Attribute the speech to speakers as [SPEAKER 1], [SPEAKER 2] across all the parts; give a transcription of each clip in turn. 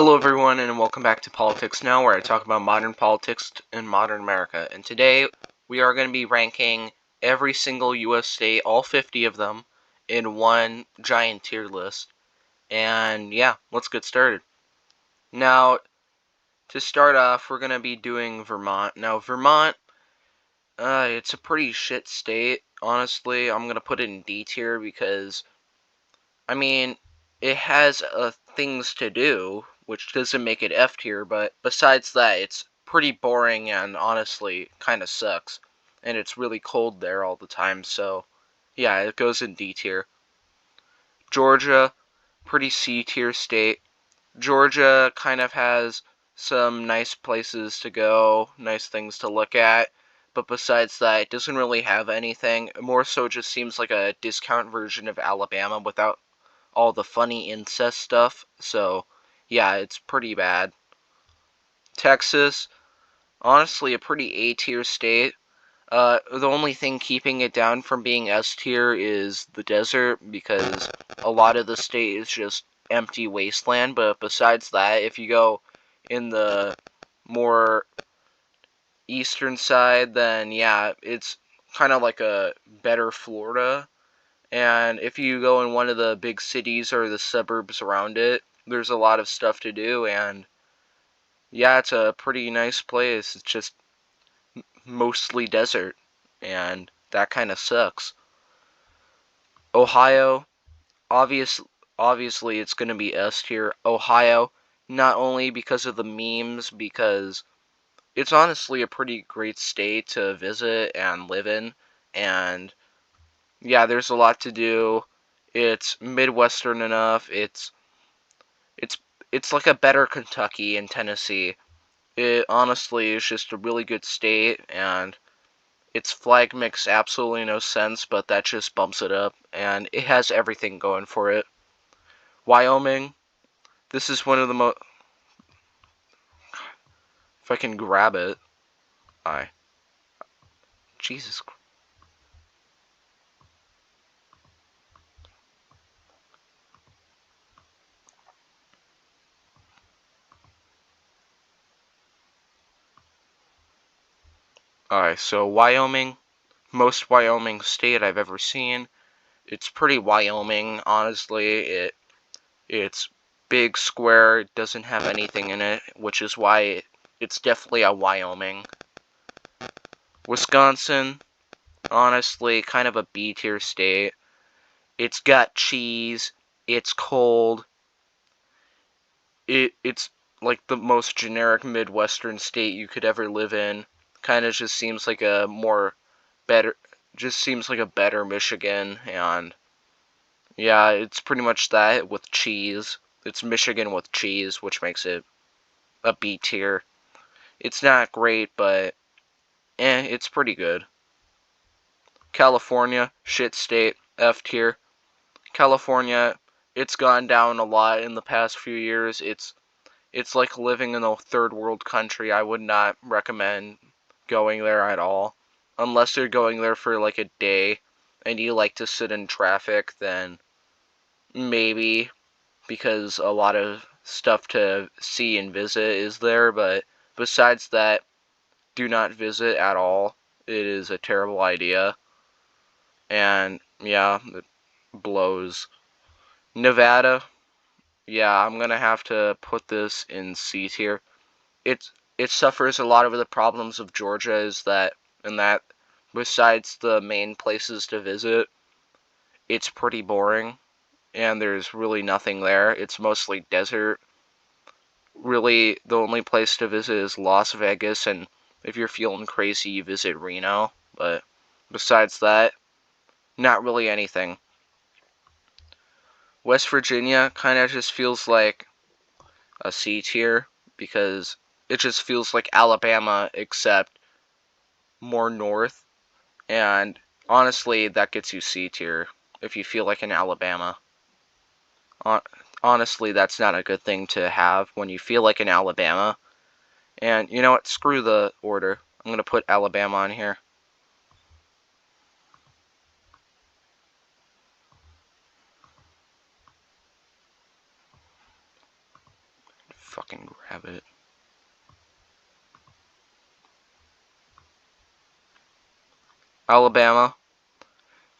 [SPEAKER 1] Hello everyone and welcome back to Politics Now, where I talk about modern politics in modern America. And today we are going to be ranking every single US state, all 50 of them, in one giant tier list. And yeah, let's get started. Now, to start off, we're going to be doing Vermont. Now, Vermont, it's a pretty shit state. Honestly, I'm going to put it in D tier because, I mean, it has things to do, which doesn't make it F tier, but besides that, it's pretty boring and honestly kind of sucks. And it's really cold there all the time, so yeah, it goes in D tier. Georgia, pretty C tier state. Georgia kind of has some nice places to go, nice things to look at, but besides that, it doesn't really have anything. It more so just seems like a discount version of Alabama without all the funny incest stuff, so yeah, it's pretty bad. Texas, honestly a pretty A tier state. The only thing keeping it down from being S tier is the desert, because a lot of the state is just empty wasteland, but besides that, if you go in the more eastern side, then yeah, it's kind of like a better Florida. And if you go in one of the big cities or the suburbs around it, there's a lot of stuff to do, and yeah, it's a pretty nice place. It's just mostly desert, and that kind of sucks. Ohio, obvious, obviously it's going to be S tier. Ohio, not only because of the memes, because it's honestly a pretty great state to visit and live in, and yeah, there's a lot to do. It's Midwestern enough. It's it's like a better Kentucky and Tennessee. It honestly is just a really good state, and its flag makes absolutely no sense, but that just bumps it up, and it has everything going for it. Wyoming, this is one of the most. If I can grab it, I. Jesus. Alright, so Wyoming, most Wyoming state I've ever seen. It's pretty Wyoming, honestly. It's big, square, it doesn't have anything in it, which is why it's definitely a Wyoming. Wisconsin, honestly, kind of a B tier state. It's got cheese, it's cold, it's like the most generic Midwestern state you could ever live in. Kind of just seems like a more better, just seems like a better Michigan, and yeah, it's pretty much that with cheese. It's Michigan with cheese, which makes it a B tier. It's not great, but it's pretty good. California, shit state, F tier. California, it's gone down a lot in the past few years. It's like living in a third world country. I would not recommend going there at all. Unless you're going there for like a day and you like to sit in traffic, then maybe, because a lot of stuff to see and visit is there, but besides that, do not visit at all. It is a terrible idea. And yeah, it blows. Nevada, yeah, I'm gonna have to put this in C tier. It suffers a lot of the problems of Georgia, is that and that besides the main places to visit, it's pretty boring and there's really nothing there. It's mostly desert. Really, the only place to visit is Las Vegas, and if you're feeling crazy, you visit Reno. But besides that, not really anything. West Virginia kind of just feels like a C tier because it just feels like Alabama except more north, and honestly that gets you C tier if you feel like an Alabama. Honestly, that's not a good thing to have when you feel like an Alabama. And you know what, screw the order. I'm going to put Alabama on here. fucking grab it. Alabama.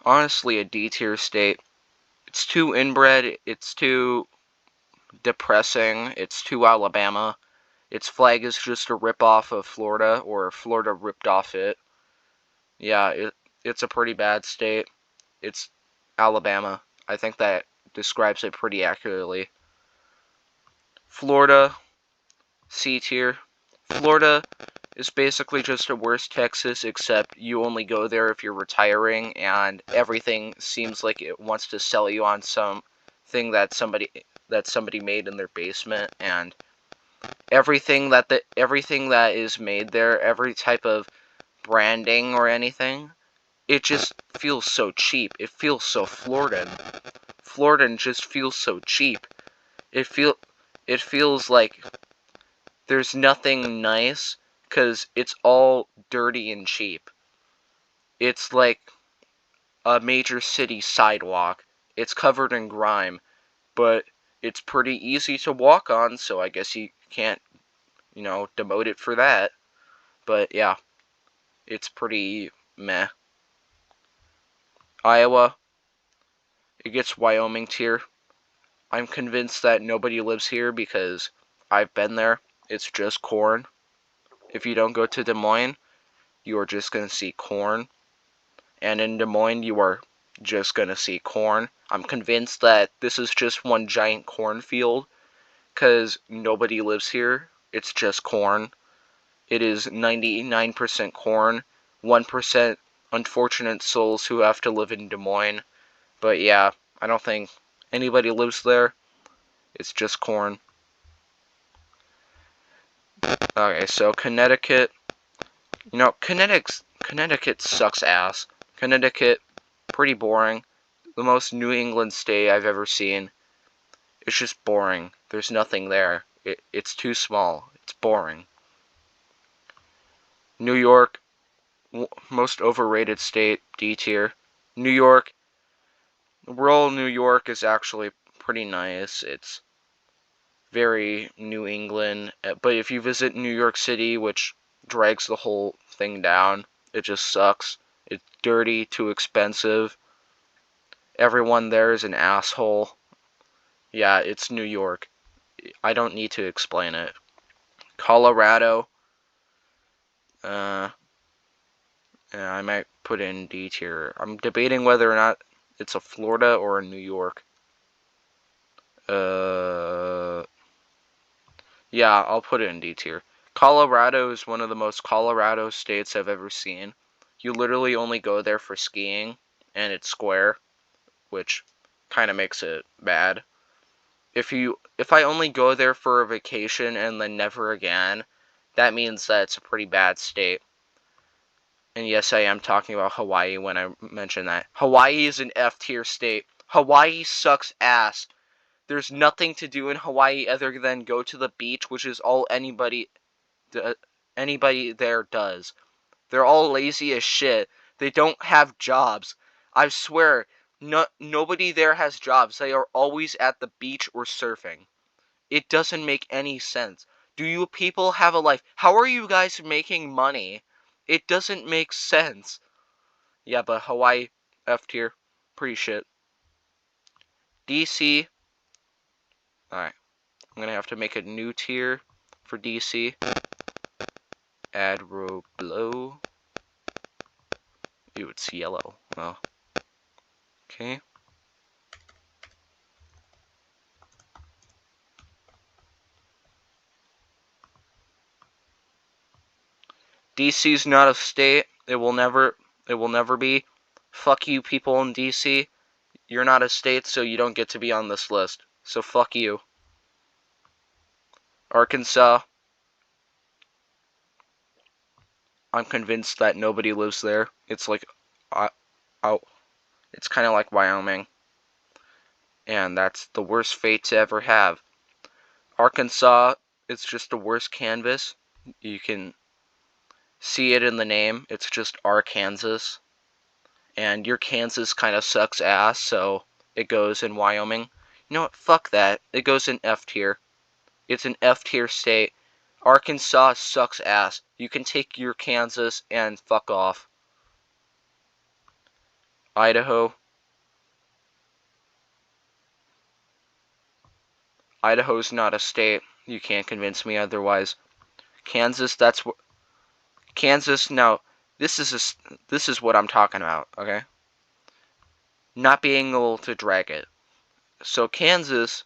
[SPEAKER 1] Honestly, a D tier state. It's too inbred. It's too depressing. It's too Alabama. Its flag is just a rip-off of Florida, or Florida ripped off it. Yeah, it's a pretty bad state. It's Alabama. I think that describes it pretty accurately. Florida, C tier. Florida is basically just a worse Texas, except you only go there if you're retiring, and everything seems like it wants to sell you on something that somebody made in their basement, and everything that is made there, every type of branding or anything, it just feels so cheap. It feels so Floridan. Floridan just feels so cheap. It feels like there's nothing nice because it's all dirty and cheap. It's like a major city sidewalk. It's covered in grime, but it's pretty easy to walk on, so I guess you can't, demote it for that. But yeah, it's pretty meh. Iowa, it gets Wyoming tier. I'm convinced that nobody lives here because I've been there. It's just corn. If you don't go to Des Moines, you are just going to see corn. And in Des Moines, you are just going to see corn. I'm convinced that this is just one giant cornfield because nobody lives here. It's just corn. It is 99% corn, 1% unfortunate souls who have to live in Des Moines. But yeah, I don't think anybody lives there. It's just corn. Okay, so Connecticut. Connecticut sucks ass. Connecticut, pretty boring. The most New England state I've ever seen. It's just boring. There's nothing there. It's too small. It's boring. New York, most overrated state, D tier. New York, rural New York is actually pretty nice. It's very New England. But if you visit New York City, which drags the whole thing down, it just sucks. It's dirty, too expensive. Everyone there is an asshole. Yeah, it's New York. I don't need to explain it. Colorado. Uh, yeah, I might put in D tier. I'm debating whether or not it's a Florida or a New York. Yeah, I'll put it in D tier. Colorado is one of the most Colorado states I've ever seen. You literally only go there for skiing, and it's square, which kind of makes it bad. If I only go there for a vacation and then never again, that means that it's a pretty bad state. And yes, I am talking about Hawaii when I mention that. Hawaii is an F tier state. Hawaii sucks ass. There's nothing to do in Hawaii other than go to the beach, which is all anybody there does. They're all lazy as shit. They don't have jobs. I swear, nobody there has jobs. They are always at the beach or surfing. It doesn't make any sense. Do you people have a life? How are you guys making money? It doesn't make sense. Yeah, but Hawaii, F tier. Pretty shit. DC. Alright. I'm gonna have to make a new tier for DC. Add row below. Ew, it's yellow. Oh. Okay. DC's not a state. It will never be. Fuck you people in DC. You're not a state, so you don't get to be on this list. So fuck you. Arkansas. I'm convinced that nobody lives there. It's like, it's kind of like Wyoming. And that's the worst fate to ever have. Arkansas, it's just the worst canvas. You can see it in the name. It's just Arkansas. And your Kansas kind of sucks ass, so it goes in Wyoming. You know what? Fuck that. It goes in F tier. It's an F tier state. Arkansas sucks ass. You can take your Kansas and fuck off. Idaho. Idaho's not a state. You can't convince me otherwise. Kansas, Kansas. Now, this is what I'm talking about. Okay, not being able to drag it. So Kansas,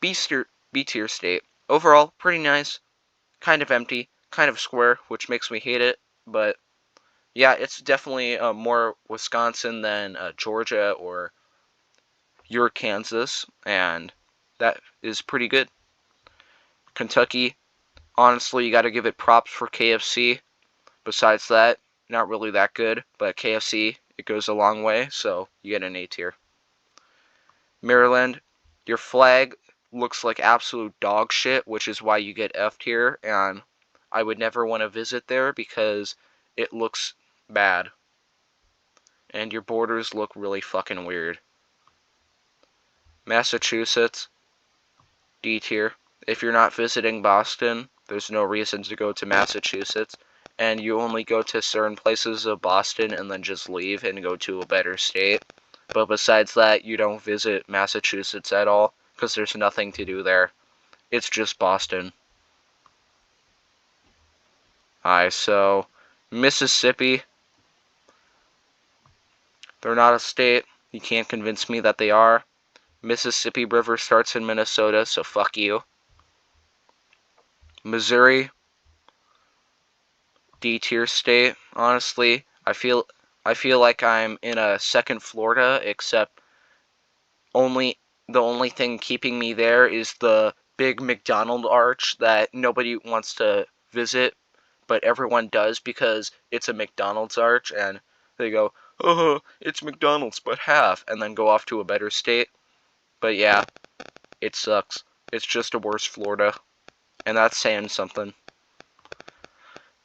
[SPEAKER 1] B tier state. Overall, pretty nice. Kind of empty, kind of square, which makes me hate it. But yeah, it's definitely more Wisconsin than Georgia or your Kansas, and that is pretty good. Kentucky, honestly, you got to give it props for KFC. Besides that, not really that good, but KFC, it goes a long way, so you get an A tier. Maryland, your flag looks like absolute dog shit, which is why you get F tier, and I would never want to visit there because it looks bad. And your borders look really fucking weird. Massachusetts, D tier. If you're not visiting Boston, there's no reason to go to Massachusetts. And you only go to certain places of Boston and then just leave and go to a better state. But besides that, you don't visit Massachusetts at all because there's nothing to do there. It's just Boston. Alright, so Mississippi. They're not a state. You can't convince me that they are. Mississippi River starts in Minnesota, so fuck you. Missouri, D tier state. Honestly, I feel like I'm in a second Florida, except the only thing keeping me there is the big McDonald arch that nobody wants to visit, but everyone does because it's a McDonald's arch, and they go, oh, it's McDonald's, but half, and then go off to a better state. But yeah, it sucks. It's just a worse Florida, and that's saying something.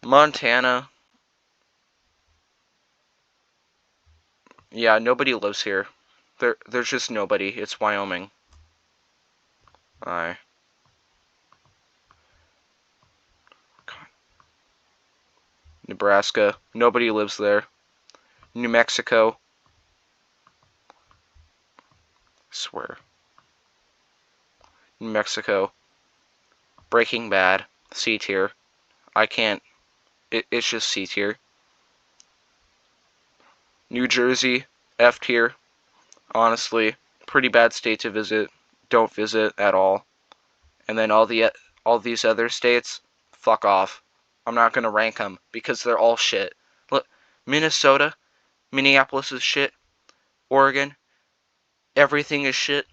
[SPEAKER 1] Montana. Yeah, nobody lives here. There's just nobody. It's Wyoming. Alright. Nebraska. Nobody lives there. New Mexico. Swear. New Mexico. Breaking Bad. C tier. I can't. It's just C tier. New Jersey. F tier. Honestly, pretty bad state to visit. Don't visit at all. And then all these other states, fuck off. I'm not gonna rank them because they're all shit. Look, Minnesota, Minneapolis is shit. Oregon, everything is shit.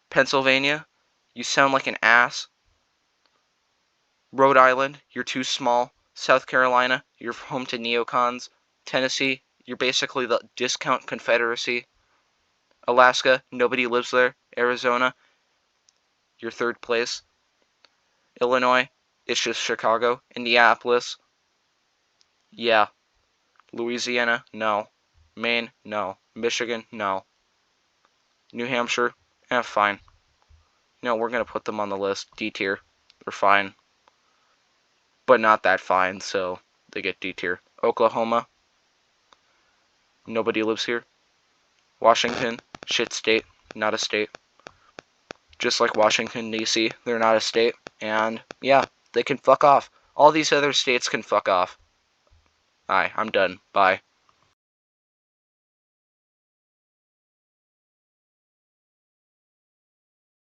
[SPEAKER 1] Pennsylvania, you sound like an ass. Rhode Island, you're too small. South Carolina, you're home to neocons. Tennessee, you're basically the discount Confederacy. Alaska, nobody lives there. Arizona, you're third place. Illinois, it's just Chicago. Indianapolis, yeah. Louisiana, no. Maine, no. Michigan, no. New Hampshire, fine. No, we're gonna put them on the list. D tier. They're fine. But not that fine, so they get D tier. Oklahoma, nobody lives here. Washington, shit state, not a state. Just like Washington, D.C., they're not a state. And yeah, they can fuck off. All these other states can fuck off. Alright, I'm done. Bye.